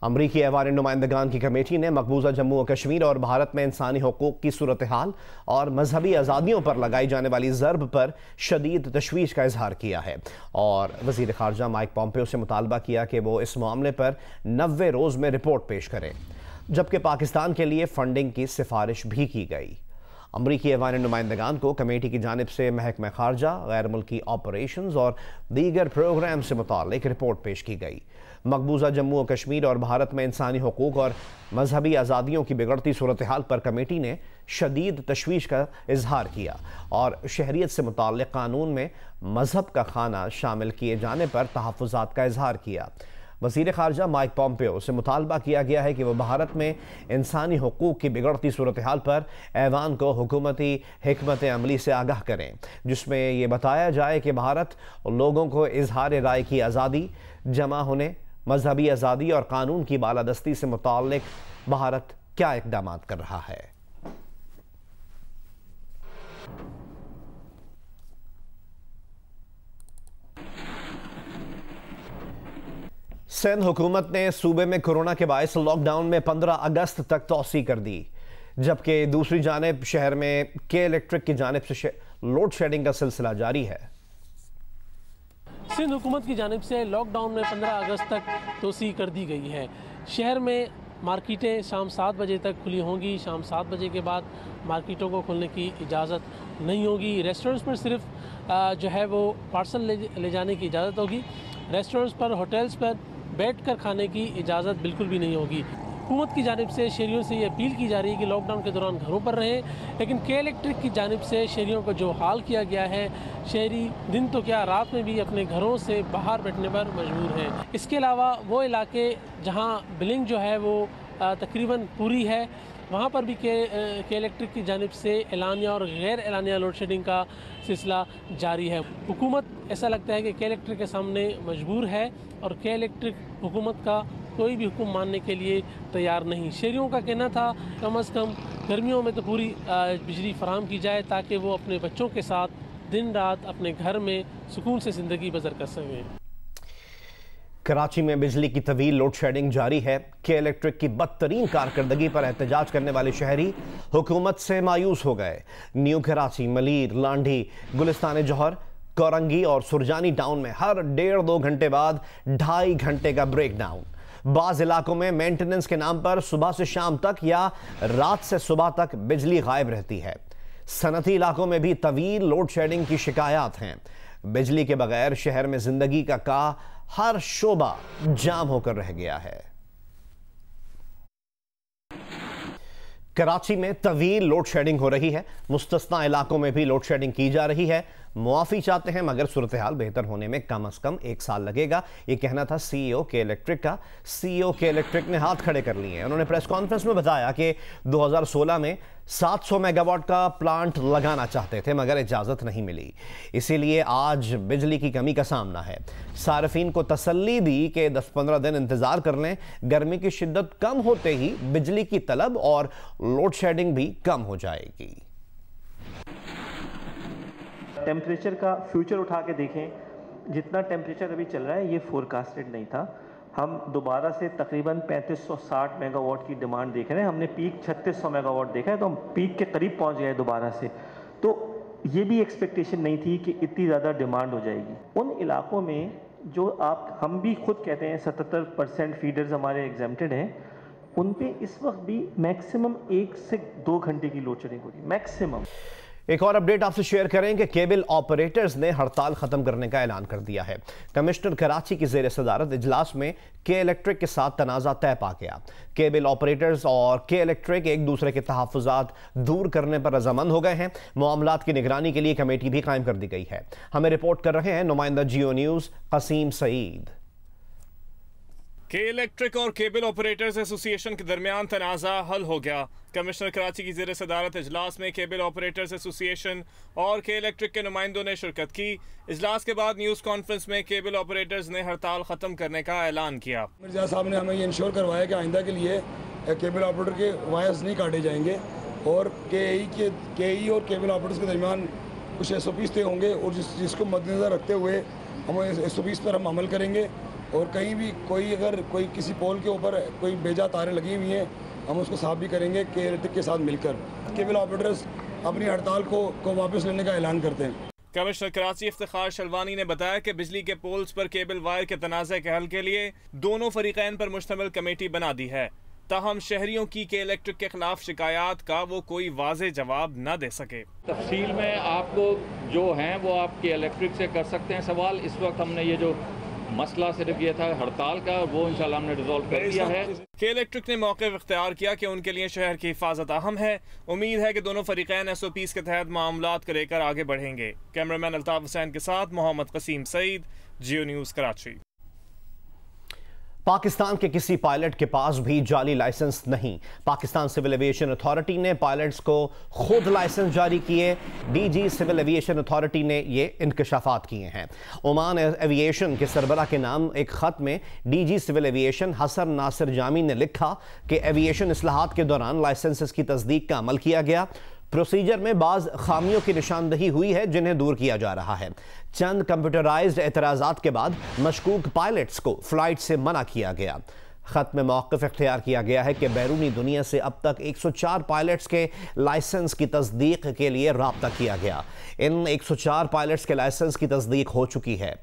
अमरीकी ऐवान नुमाइंदगान की कमेटी ने मकबूजा जम्मू और कश्मीर और भारत में इंसानी हुकूक की सूरत हाल और मजहबी आज़ादियों पर लगाई जाने वाली ज़र्ब पर शदीद तशवीश का इजहार किया है और वज़ीर ख़ारजा माइक पॉम्पेओ से मुतालबा किया कि वो इस मामले पर 90 रोज़ में रिपोर्ट पेश करें, जबकि पाकिस्तान के लिए फंडिंग की सिफारिश भी की गई। अमरीकी ऐवान नुमाइंदगान को कमेटी की जानिब से महकमा खारजा, गैर मुल्की ऑपरेशंस और दीगर प्रोग्राम से मुतालिक रिपोर्ट पेश की गई। मकबूजा जम्मू और कश्मीर और भारत में इंसानी हुकूक और मजहबी आज़ादियों की बिगड़ती सूरत हाल पर कमेटी ने शदीद तशवीश का इजहार किया और शहरियत से मुताल्लिक़ कानून में मजहब का खाना शामिल किए जाने पर तहफ़्फ़ुज़ात का इजहार किया। वज़ीर ख़ारजा माइक पॉम्पेओ से मुतालबा किया गया है कि वह भारत में इंसानी हुकूक की बिगड़ती सूरत हाल पर ऐवान को हुकूमती हिकमत अमली से आगाह करें, जिसमें यह बताया जाए कि भारत लोगों को इजहार राय की आज़ादी, जमा होने, मजहबी आज़ादी और कानून की बालादस्ती से मुताल्लिक भारत क्या इक़दाम कर रहा है। सिंध हुकूमत ने सूबे में कोरोना के बायस लॉकडाउन में 15 अगस्त तक तौसी कर दी, जबकि दूसरी जानिब शहर में के इलेक्ट्रिक की जानिब से लोड शेडिंग का सिलसिला जारी है। सिंध हुकूमत की जानिब से लॉकडाउन में 15 अगस्त तक तोसी कर दी गई है। शहर में मार्केटें शाम 7 बजे तक खुली होंगी। शाम 7 बजे के बाद मार्केटों को खुलने की इजाज़त नहीं होगी। रेस्टोरेंट्स पर सिर्फ जो है वो पार्सल ले जाने की इजाज़त होगी। रेस्टोरेंट्स पर, होटल्स पर बैठकर खाने की इजाज़त बिल्कुल भी नहीं होगी। हुकूमत की जानिब से शहरियों से ये अपील की जा रही है कि लॉकडाउन के दौरान घरों पर रहें, लेकिन के इलेक्ट्रिक की जानिब से शहरियों को जो हाल किया गया है, शहरी दिन तो क्या रात में भी अपने घरों से बाहर बैठने पर मजबूर हैं। इसके अलावा वो इलाके जहाँ बिलिंग जो है वो तकरीबन पूरी है, वहाँ पर भी के इलेक्ट्रिक की जानिब से एलानिया और गैर एलानिया लोड शेडिंग का सिलसिला जारी है। हुकूमत ऐसा लगता है कि के इलेक्ट्रिक के सामने मजबूर है और के इलेक्ट्रिक हुकूमत का कोई भी हुक्म मानने के लिए तैयार नहीं। शहरियों का कहना था कम अज़ कम गर्मियों में तो पूरी बिजली फराहम की जाए ताकि वो अपने बच्चों के साथ दिन रात अपने घर में सुकून से ज़िंदगी बसर कर सकें। कराची में बिजली की तवील लोड शेडिंग जारी है। के इलेक्ट्रिक की बदतरीन कारकर्दगी पर एहतजाज करने वाले शहरी हुकूमत से मायूस हो गए। न्यू कराची, मलीर, लांडी, गुलिस्तान जौहर, कोरंगी और सुरजानी टाउन में हर 1.5-2 घंटे बाद 2.5 घंटे का ब्रेक डाउन। बाज़ इलाकों में मेंटेनेंस के नाम पर सुबह से शाम तक या रात से सुबह तक बिजली गायब रहती है। सनती इलाकों में भी तवील लोड शेडिंग की शिकायत हैं। बिजली के बगैर शहर में जिंदगी का हर शोबा जाम होकर रह गया है। कराची में तवील लोड शेडिंग हो रही है। मुस्तस्ना इलाकों में भी लोड शेडिंग की जा रही है। मुआफ़ी चाहते हैं मगर सूरत हाल बेहतर होने में कम अज़ कम 1 साल लगेगा, ये कहना था CEO के इलेक्ट्रिक का। CEO के इलेक्ट्रिक ने हाथ खड़े कर लिए हैं। उन्होंने प्रेस कॉन्फ्रेंस में बताया कि 2016 में 700 मेगावाट का प्लांट लगाना चाहते थे मगर इजाज़त नहीं मिली, इसीलिए आज बिजली की कमी का सामना है। सार्फिन को तसल्ली दी कि 10-15 दिन इंतज़ार कर लें, गर्मी की शिद्दत कम होते ही बिजली की तलब और लोड शेडिंग भी कम हो जाएगी। टेम्परेचर का फ्यूचर उठा के देखें, जितना टेम्परेचर अभी चल रहा है ये फोरकास्टेड नहीं था। हम दोबारा से तकरीबन 3560 मेगावाट की डिमांड देख रहे हैं। हमने पीक 3600 मेगावाट देखा है, तो हम पीक के करीब पहुंच गए दोबारा से। तो ये भी एक्सपेक्टेशन नहीं थी कि इतनी ज़्यादा डिमांड हो जाएगी। उन इलाकों में जो हम भी खुद कहते हैं 77% फीडर्स हमारे एग्जेम्प्टेड हैं, उन पे इस वक्त भी मैक्सिमम 1 से 2 घंटे की लोड शेडिंग हो रही है मैक्सिमम। एक और अपडेट आपसे शेयर करें कि केबल ऑपरेटर्स ने हड़ताल खत्म करने का ऐलान कर दिया है। कमिश्नर कराची की ज़ेर सदारत इजलास में के इलेक्ट्रिक के साथ तनाज़ा तय पा गया। केबल ऑपरेटर्स और के इलेक्ट्रिक एक दूसरे के तहफ़्फ़ुज़ात दूर करने पर रज़ामंद हो गए हैं। मामलात की निगरानी के लिए कमेटी भी कायम कर दी गई है। हमें रिपोर्ट कर रहे हैं नुमाइंदा जियो न्यूज़ कसीम सईद। के इलेक्ट्रिक और केबल ऑपरेटर्स एसोसिएशन के दरमियान तनाज़ा हल हो गया। कमिश्नर कराची की ज़ेर सदारत इजलास में केबल ऑपरेटर्स एसोसिएशन और के इलेक्ट्रिक के नुमाइंदों ने शिरकत की। इजलास के बाद न्यूज़ कॉन्फ्रेंस में केबल ऑपरेटर्स ने हड़ताल ख़त्म करने का ऐलान किया। मिर्जा साहब ने हमें ये इंश्योर करवाया कि आइंदा के लिए केबल ऑपरेटर के वायर्स नहीं काटे जाएंगे और के और केबल ऑपरेटर्स के दरमियान कुछ SOPs तय होंगे और जिसको मद्देनज़र रखते हुए हम SOPs पर हम अमल करेंगे और कहीं भी अगर कोई किसी पोल के ऊपर कोई बेजा तारें लगी हुई हैं, हम उसको साफ भी करेंगे के इलेक्ट्रिक के साथ मिलकर। केबल ऑपरेटर्स अपनी हड़ताल को वापस लेने का ऐलान करते हैं। कमिश्नर कराची इफ्तिखार शलवानी ने बताया कि बिजली के पोल्स पर केबल वायर के तनाज़े के हल के लिए दोनों फरीकैन पर मुश्तमिल कमेटी बना दी है, ताहम शहरियों की के इलेक्ट्रिक के खिलाफ शिकायत का वो कोई वाज़े जवाब न दे सके। तफसील में आप लोग जो हैं वो आपके इलेक्ट्रिक से कर सकते हैं सवाल। इस वक्त हमने ये जो मसला सिर्फ ये था हड़ताल का, वो इंशाल्लाह हमने रिजॉल्व कर दिया है। के इलेक्ट्रिक ने मौके इख्तियार किया कि उनके लिए शहर की हिफाजत अहम है। उम्मीद है कि दोनों फरीकैन SOPs के तहत मामलात को लेकर आगे बढ़ेंगे। कैमरामैन अल्ताफ हुसैन के साथ मोहम्मद कसीम सईद, जियो न्यूज़ कराची। पाकिस्तान के किसी पायलट के पास भी जाली लाइसेंस नहीं। पाकिस्तान सिविल एविएशन अथॉरिटी ने पायलट्स को खुद लाइसेंस जारी किए। DG सिविल एविएशन अथॉरिटी ने ये इंकशाफात किए हैं। ओमान एविएशन के सरबराह के नाम एक ख़त में DG civil aviation Hasan Nasir Jami ने लिखा कि एविएशन इस्लाहात के दौरान लाइसेंसेस की तस्दीक का अमल किया गया। प्रोसीजर में बाज़ खामियों की निशानदही हुई है जिन्हें दूर किया जा रहा है। चंद कंप्यूटराइज्ड एतराज़ात के बाद मशकूक पायलट्स को फ्लाइट से मना किया गया। ख़त में मौक़िफ़ इख्तियार किया गया है कि बैरूनी दुनिया से अब तक 104 पायलट्स के लाइसेंस की तस्दीक के लिए राब्ता किया गया। इन 104 पायलट्स के लाइसेंस की तस्दीक हो चुकी है।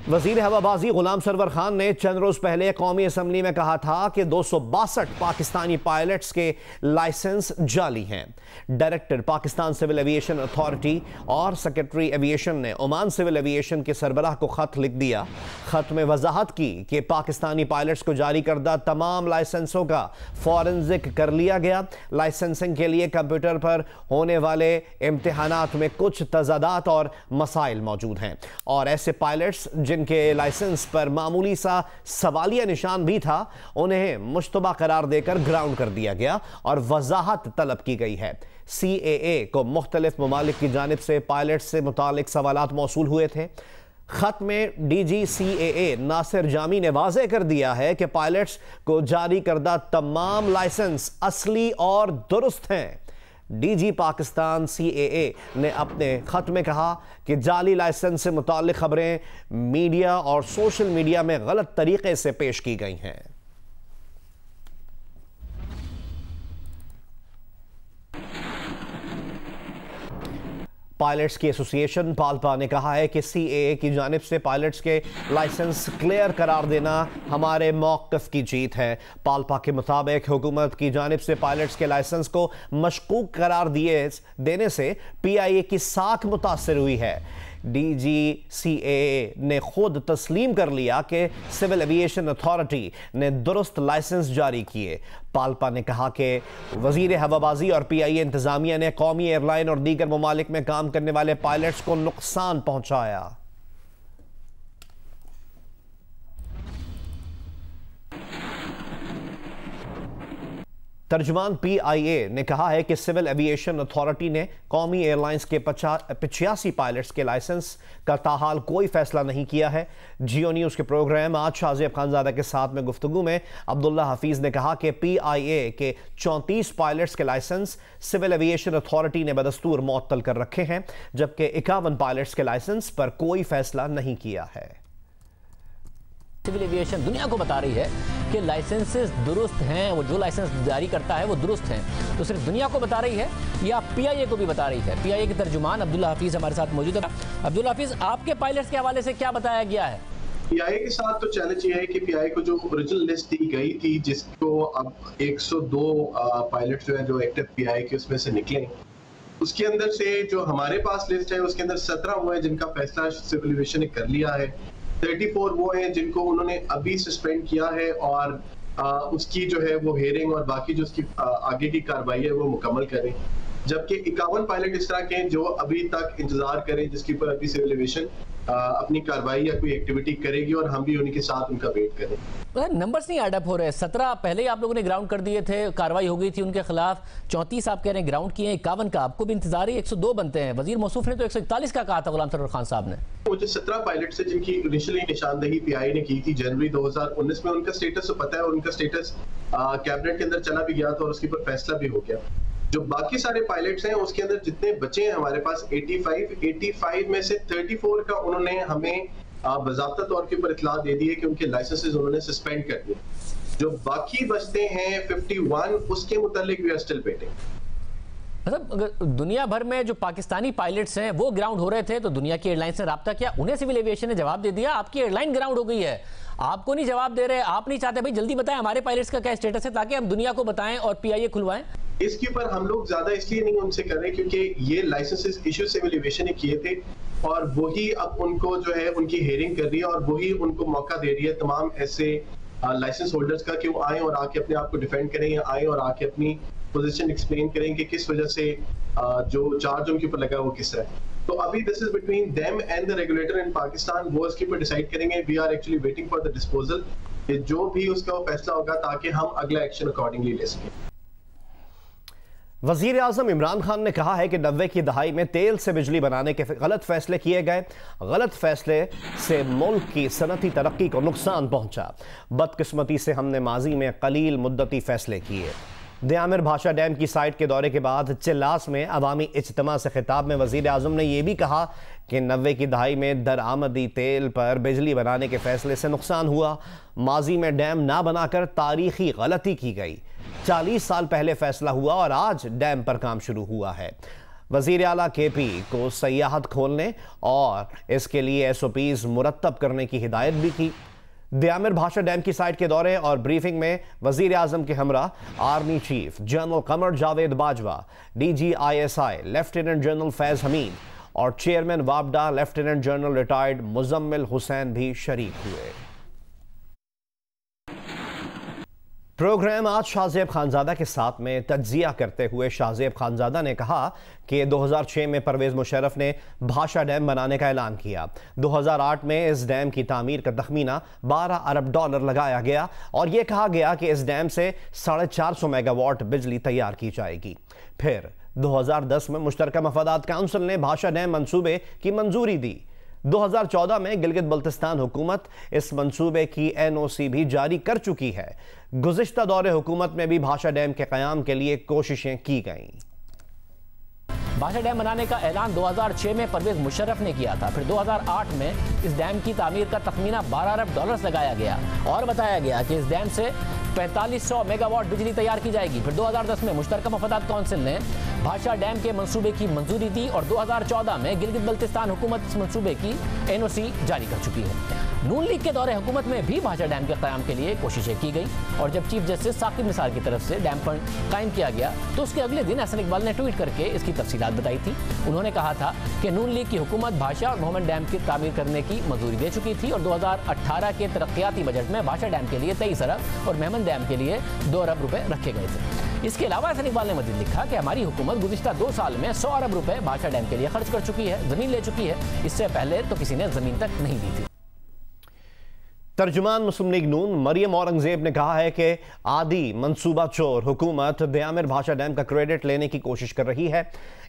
वज़ीर हवाबाजी गुलाम सरवर खान ने चंद रोज़ पहले कौमी असम्बली में कहा था कि 262 पाकिस्तानी पायलट्स के लाइसेंस जाली हैं। Director Pakistan civil aviation authority और सेक्रेटरी एविएशन ने ओमान सिविल एविएशन के सरबराह को ख़त लिख दिया। ख़त में वजाहत की कि पाकिस्तानी पायलट्स को जारी करदा तमाम लाइसेंसों का फॉरेंसिक कर लिया गया। लाइसेंसिंग के लिए कंप्यूटर पर होने वाले इम्तिहानात में कुछ तजादात और मसाइल मौजूद हैं और ऐसे पायलट्स जिनके लाइसेंस पर मामूली सा सवालिया निशान भी था उन्हें मुश्तबा करार देकर ग्राउंड कर दिया गया और वजाहत तलब की गई है। CAA को मुख्तलिफ ममालिक की जानिब से पायलट से मुतालिक सवालात मौसूल हुए थे। खत में DG CAA नासिर जामी ने वाज़ेह कर दिया है कि पायलट्स को जारी करदा तमाम लाइसेंस असली और दुरुस्त हैं। DG पाकिस्तान CAA ने अपने ख़त में कहा कि जाली लाइसेंस से मुताल्लिक़ ख़बरें मीडिया और सोशल मीडिया में गलत तरीक़े से पेश की गई हैं। पायलट्स की एसोसिएशन पाल्पा ने कहा है कि CAA की जानिब से पायलट्स के लाइसेंस क्लियर करार देना हमारे मौक़िफ़ की जीत है। पाल्पा के मुताबिक हुकूमत की जानिब से पायलट्स के लाइसेंस को मशकूक करार देने से PIA की साख मुतासर हुई है। DG CAA ने खुद तस्लीम कर लिया कि सिविल एविएशन अथॉरिटी ने दुरुस्त लाइसेंस जारी किए। पाल्पा ने कहा कि वज़ीर हवाबाजी और PIA इंतज़ामिया ने कौमी एयरलाइन और दीगर ममालिक में काम करने वाले पायलट्स को नुकसान पहुंचाया। तर्जुमान PIA ने कहा है कि सिविल एविएशन अथॉरिटी ने कौमी एयरलाइंस के 85 पायलट्स के लाइसेंस का ताहाल कोई फैसला नहीं किया है। जियो न्यूज़ के प्रोग्राम आज शाहज़ेब खानज़ादा के साथ में गुफ्तगू में अब्दुल्ला हफीज़ ने कहा कि PIA के 34 पायलट्स के लाइसेंस सिविल एविएशन अथॉरिटी ने बदस्तूर मुअत्तल कर रखे हैं, जबकि 51 पायलट्स के लाइसेंस पर कोई फैसला नहीं किया है। सिविल एविएशन दुनिया को बता रही है कि लाइसेंसेस दुरुस्त हैं, वो जो लाइसेंस जारी करता है वो दुरुस्त हैं। तो सिर्फ दुनिया को बता रही है या PIA को भी बता रही है? PIA के तर्जुमान अब्दुल्ला हफीज़ हमारे साथ मौजूद है। अब्दुल्ला हफीज़, आपके पायलट्स के हवाले से क्या बताया गया है? PIA के साथ तो चैलेंज ये है कि PIA को जो ओरिजिनल लिस्ट दी गई थी, जिसको अब 102 पायलट जो है जो एक्टिव PIA के उसमें से निकले, उसके अंदर से जो हमारे पास लिस्ट है उसके अंदर 17 वो है जिनका फैसला सिविल एविएशन ने कर लिया है। 34 वो हैं जिनको उन्होंने अभी सस्पेंड किया है और उसकी जो है वो हेयरिंग और बाकी जो उसकी आगे की कार्रवाई है वो मुकम्मल करें। जबकि 51 पायलट इस तरह के जो अभी तक इंतजार करें, जिसके ऊपर अभी सिविल एविएशन अपनी कार्रवाई या कोई एक्टिविटी करेगी और हम भी उनके साथ उनका वेट करें। नंबर्स नहीं एड अप हो रहे। 17 पहले ही आप लोगों ने ग्राउंड कर दिए थे, कार्रवाई हो गई थी उनके खिलाफ। 34 आप कह रहे हैं ग्राउंड किए हैं, 51 का आपको भी इंतजार है, 102 बनते हैं। वजीर मौसूफ ने तो 141 का कहा था गुलाम सरवर खान साहब ने। वो जो 17 पायलट से जिनकी इनिशियली निशानदेही PIA ने की थी जनवरी 2019 में, उनका स्टेटस तो पता है और उनका स्टेटस कैबिनेट के अंदर चला भी गया था और उसके ऊपर फैसला भी हो गया। जो बाकी सारे पायलट्स हैं उसके अंदर जितने बचे हैं हमारे पास 85 में से 34 का उन्होंने हमें बाज़ाब्ता तौर के ऊपर इतला दे दी है कि उनके लाइसेंसेस उन्होंने सस्पेंड कर दिए। जो बाकी बचते हैं 51, उसके मुतालिक वी आर स्टिल वेटिंग। मतलब दुनिया भर में जो पाकिस्तानी पायलट्स हैं वो ग्राउंड हो रहे थे, तो दुनिया की एयरलाइन से रब्ता किया, उन्हें सिविल एविएशन ने जवाब दे दिया आपकी एयरलाइन ग्राउंड हो गई है। आपको नहीं जवाब दे रहे, आप नहीं चाहते भाई जल्दी बताएं हमारे पायलट्स का क्या स्टेटस है, ताकि हम दुनिया को बताएं और पीआईए खुलवाएं। इसके ऊपर हम लोग ज्यादा इसलिए नहीं उनसे कर रहे क्योंकि ये लाइसेंसेस इशू सिविल एविएशन ने किए थे और वही अब उनको जो है उनकी हेयरिंग कर रही है और वही उनको मौका दे रही है तमाम ऐसे लाइसेंस होल्डर्स का कि वो आए और आके अपने आप को डिफेंड करें, या आए और आके अपनी पोजीशन एक्सप्लेन करें कि किस वजह से जो चार्ज उनके ऊपर लगा वो किस है। तो अभी this is between them and the regulator in Pakistan, वो इसके ऊपर डिसाइड करेंगे। We are actually waiting for the disposal, जो भी उसका वो फैसला होगा ताकि हम अगला एक्शन अकॉर्डिंगली ले सकें। वजीर आजम इमरान खान ने कहा है कि 90 की दहाई में तेल से बिजली बनाने के गलत फैसले किए गए, गलत फैसले से मुल्क की सनती तरक्की को नुकसान पहुंचा। बदकिस्मती से हमने माजी में कलील मुद्दती फैसले किए। दयामिर भाषा डैम की साइट के दौरे के बाद चिल्लास में अवामी इज्तिमा से खिताब में वजीर आजम ने यह भी कहा कि 90 की दहाई में दरआमदी तेल पर बिजली बनाने के फैसले से नुकसान हुआ। माजी में डैम ना बनाकर तारीखी गलती की गई। 40 साल पहले फैसला हुआ और आज डैम पर काम शुरू हुआ है। वजीर आला KP को सयाहत खोलने और इसके लिए SOPs मुरत्तब करने की हिदायत भी की। दयामिर भाषा डैम की साइट के दौरे और ब्रीफिंग में वजीर आजम के हमरा army chief general Qamar Javed Bajwa, DG ISI lieutenant general Faiz Hamid और चेयरमैन वापडा lieutenant general retired Muzammil Hussain भी शरीक हुए। प्रोग्राम आज शाहजेब खानजादा के साथ में तज्जिया करते हुए शाहजेब खानजादा ने कहा कि 2006 में परवेज मुशर्रफ ने भाषा डैम बनाने का ऐलान किया। 2008 में इस डैम की तामीर का तखमीना $12 अरब लगाया गया और यह कहा गया कि इस डैम से 450 मेगावाट बिजली तैयार की जाएगी। फिर 2010 में मुश्तरका मफादात काउंसिल ने भाषा डैम मंसूबे की मंजूरी दी। 2014 में गिलगित बल्तिस्तान हुकूमत इस मंसूबे की NOC भी जारी कर चुकी है। गुज़िश्ता दौरे हुकूमत में भी भाषा डैम के क़याम के लिए कोशिशें की गईं। भाषा डैम बनाने का ऐलान 2006 में परवेज मुशर्रफ ने किया था। फिर 2008 में इस डैम की तामीर का तखमीना $12 अरब लगाया गया और बताया गया कि इस डैम से 4500 मेगावाट बिजली तैयार की जाएगी। फिर 2010 में मुश्तरका मफादात काउंसिल ने भाषा डैम के मंसूबे की मंजूरी दी और 2014 में गिलगित बल्तिस्तान हुकूमत इस मंसूबे की NOC जारी कर चुकी है। नून लीग के दौरे हुकूमत में भी भाषा डैम के क़याम के लिए कोशिशें की गई और जब चीफ जस्टिस साकिब निसार की तरफ से डैम फंड कायम किया गया तो उसके अगले दिन हसन इकबाल ने ट्वीट करके इसकी तफसीलात बताई थी। उन्होंने कहा था कि नून लीग की हुकूमत भाषा और मोहम्मद डैम की तामीर करने की मंजूरी दे चुकी थी और 2018 के तरक्याती बजट में भाषा डैम के लिए 23 अरब और मेहमन डैम के लिए $2 अरब रखे गए थे। इसके अलावा हसन इकबाल ने मजीद लिखा कि हमारी हुकूमत गुज़िश्ता 2 साल में $100 अरब भाषा डैम के लिए खर्च कर चुकी है, ज़मीन ले चुकी है। इससे पहले तो किसी ने ज़मीन तक नहीं दी थी। तर्जुमान मुस्लिम लीग नून मरियम औरंगजेब ने कहा है कि आदि मंसूबा चोर हुकूमत दयामिर भाषा डैम का क्रेडिट लेने की कोशिश कर रही है।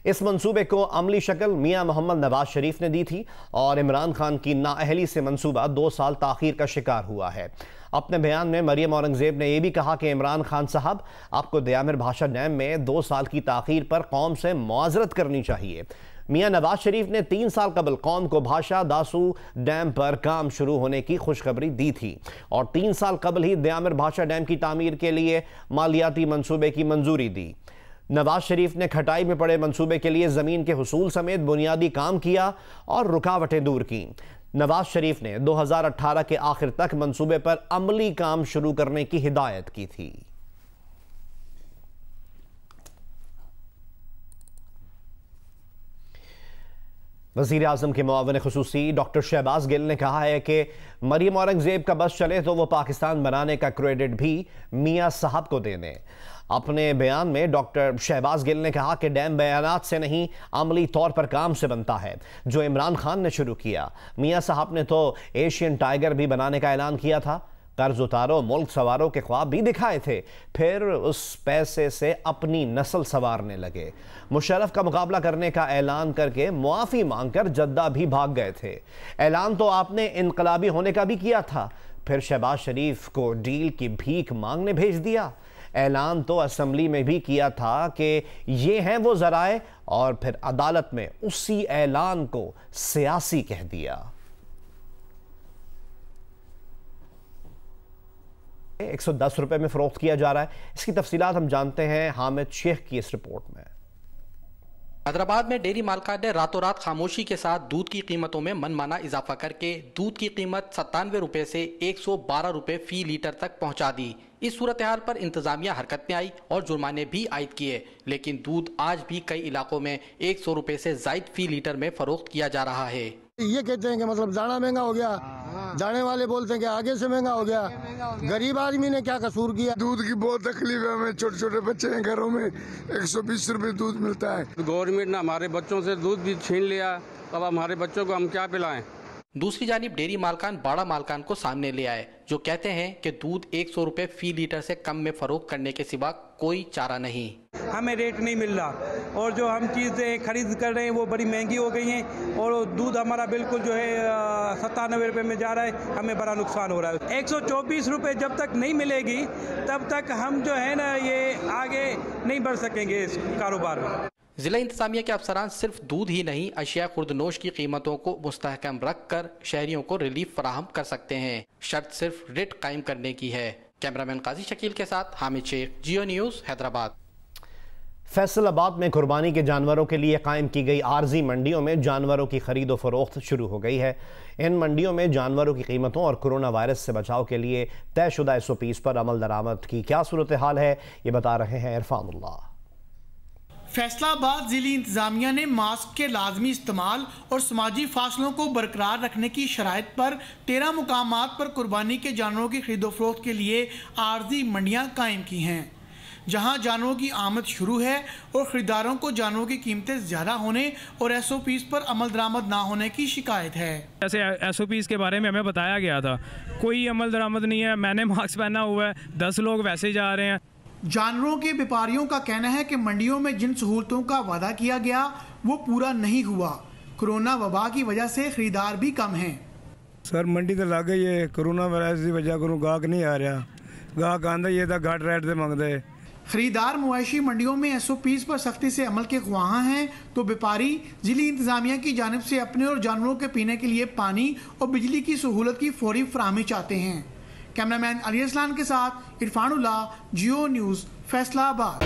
इस मंसूबे को अमली शक्ल मियां मोहम्मद नवाज शरीफ ने दी थी और इमरान खान की नाअहली से मंसूबा 2 साल ताखीर का शिकार हुआ है। अपने बयान में मरियम औरंगजेब ने यह भी कहा कि इमरान खान साहब, आपको दयामिर भाषा डैम में 2 साल की ताखीर पर कौम से मुआज़रत करनी चाहिए। मियां नवाज शरीफ ने 3 साल कबल कौम को भाषा दासू डैम पर काम शुरू होने की खुशखबरी दी थी और 3 साल कबल ही दयामिर भाषा डैम की तामीर के लिए मालियाती मंसूबे की मंजूरी दी। नवाज शरीफ ने खटाई में पड़े मंसूबे के लिए ज़मीन के हुसूल समेत बुनियादी काम किया और रुकावटें दूर की। नवाज शरीफ ने 2018 के आखिर तक मंसूबे पर अमली काम शुरू करने की हिदायत की थी। वज़ीर आज़म के मुआविन ख़ुसूसी डॉक्टर शहबाज गिल ने कहा है कि मरियम औरंगज़ेब का बस चले तो वो पाकिस्तान बनाने का क्रेडिट भी मियां साहब को दे दें। अपने बयान में डॉक्टर शहबाज गिल ने कहा कि डैम बयानात से नहीं अमली तौर पर काम से बनता है, जो इमरान खान ने शुरू किया। मियां साहब ने तो एशियन टाइगर भी बनाने का ऐलान किया था, कर्ज उतारो मुल्क सवारों के ख्वाब भी दिखाए थे, फिर उस पैसे से अपनी नस्ल संवारने लगे। मुशर्रफ का मुकाबला करने का ऐलान करके मुआफ़ी मांगकर जद्दा भी भाग गए थे। ऐलान तो आपने इनकलाबी होने का भी किया था, फिर शहबाज शरीफ को डील की भीख मांगने भेज दिया। ऐलान तो असम्बली में भी किया था कि ये हैं वो ज़राए, और फिर अदालत में उसी ऐलान को सियासी कह दिया। 110 रुपए में फरोख्त किया जा रहा है। इसकी तफसीलात हम जानते हैं हामिद शेख की इस रिपोर्ट में। हैदराबाद में डेयरी मालिकान ने रातों रात खामोशी के साथ दूध की कीमतों में मनमाना इजाफा करके दूध की कीमत 97 रुपए से 112 रुपए फी लीटर तक पहुंचा दी। इस सूरत हाल पर इंतजामिया हरकत में आई और जुर्माने भी आयद किए, लेकिन दूध आज भी कई इलाकों में 100 रुपए से जायद फी लीटर में फरोख्त किया जा रहा है। ये कहते हैं कि मतलब दाना महंगा हो गया, दाने वाले बोलते हैं कि आगे से महंगा हो गया। गरीब आदमी ने क्या कसूर किया? दूध की बहुत तकलीफ है हमें, छोटे छोटे बच्चे हैं घरों में, 120 रुपए दूध मिलता है। गवर्नमेंट ने हमारे बच्चों से दूध भी छीन लिया, अब हमारे बच्चों को हम क्या पिलाएं? दूसरी जानिब डेयरी मालकान बाड़ा मालकान को सामने ले आए, जो कहते हैं कि दूध 100 रुपए फी लीटर से कम में फरोख्त करने के सिवा कोई चारा नहीं। हमें रेट नहीं मिल रहा और जो हम चीज़ें खरीद कर रहे हैं वो बड़ी महंगी हो गई हैं और दूध हमारा बिल्कुल जो है 97 रुपये में जा रहा है, हमें बड़ा नुकसान हो रहा है। 124 रुपये जब तक नहीं मिलेगी तब तक हम जो है ना ये आगे नहीं बढ़ सकेंगे इस कारोबार में। जिला इंतजामिया के अफसरान सिर्फ दूध ही नहीं, अशिया खुर्दनोश की कीमतों को मुस्तहकम रख कर शहरियों को रिलीफ फराहम कर सकते हैं। शर्त सिर्फ रेट कायम करने की है। कैमरामैन काजी शकील के साथ हामिद शेख, जियो न्यूज़, हैदराबाद। फैसलाबाद में कुर्बानी के जानवरों के लिए कायम की गई आर्जी मंडियों में जानवरों की खरीदो फरोख्त शुरू हो गई है। इन मंडियों में जानवरों की कीमतों और कोरोना वायरस से बचाव के लिए तयशुदा SOPs पर अमल दरामद की क्या सूरत हाल है, ये बता रहे हैं इरफानुल्लाह। फैसलाबाद जिली इंतजामिया ने मास्क के लाजमी इस्तेमाल और समाजी फासलों को बरकरार रखने की शराइत पर 13 मुकामात पर कुर्बानी के जानवरों की खरीदो फरोख्त के लिए आर्जी मंडियां कायम की हैं, जहां जानवरों की आमद शुरू है और ख़रीदारों को जानवरों की कीमतें ज़्यादा होने और SOPs पर अमल दरामद ना होने की शिकायत है। जैसे SOPs के बारे में हमें बताया गया था, कोई अमल दरामद नहीं है। मैंने मास्क पहना हुआ है, 10 लोग वैसे ही जा रहे हैं। जानवरों के व्यापारियों का कहना है कि मंडियों में जिन सहूलतों का वादा किया गया वो पूरा नहीं हुआ। कोरोना वबा की वजह से खरीदार भी कम हैं। सर मंडी तो लग गई है, कोरोना वायरस की वजह को गाहक नहीं आ रहा, गाहक आंदा ये तो घट रेट से मंगते। खरीदार मुआशी मंडियों में SOPs पर सख्ती से अमल के ख्वाह हैं, तो व्यापारी जिली इंतजामिया की जानिब से अपने और जानवरों के पीने के लिए पानी और बिजली की सहूलत की फौरी फराहमी चाहते हैं। कैमरामैन अली असलान के साथ इरफानुल्लाह, जियो न्यूज़, फैसलाबाद।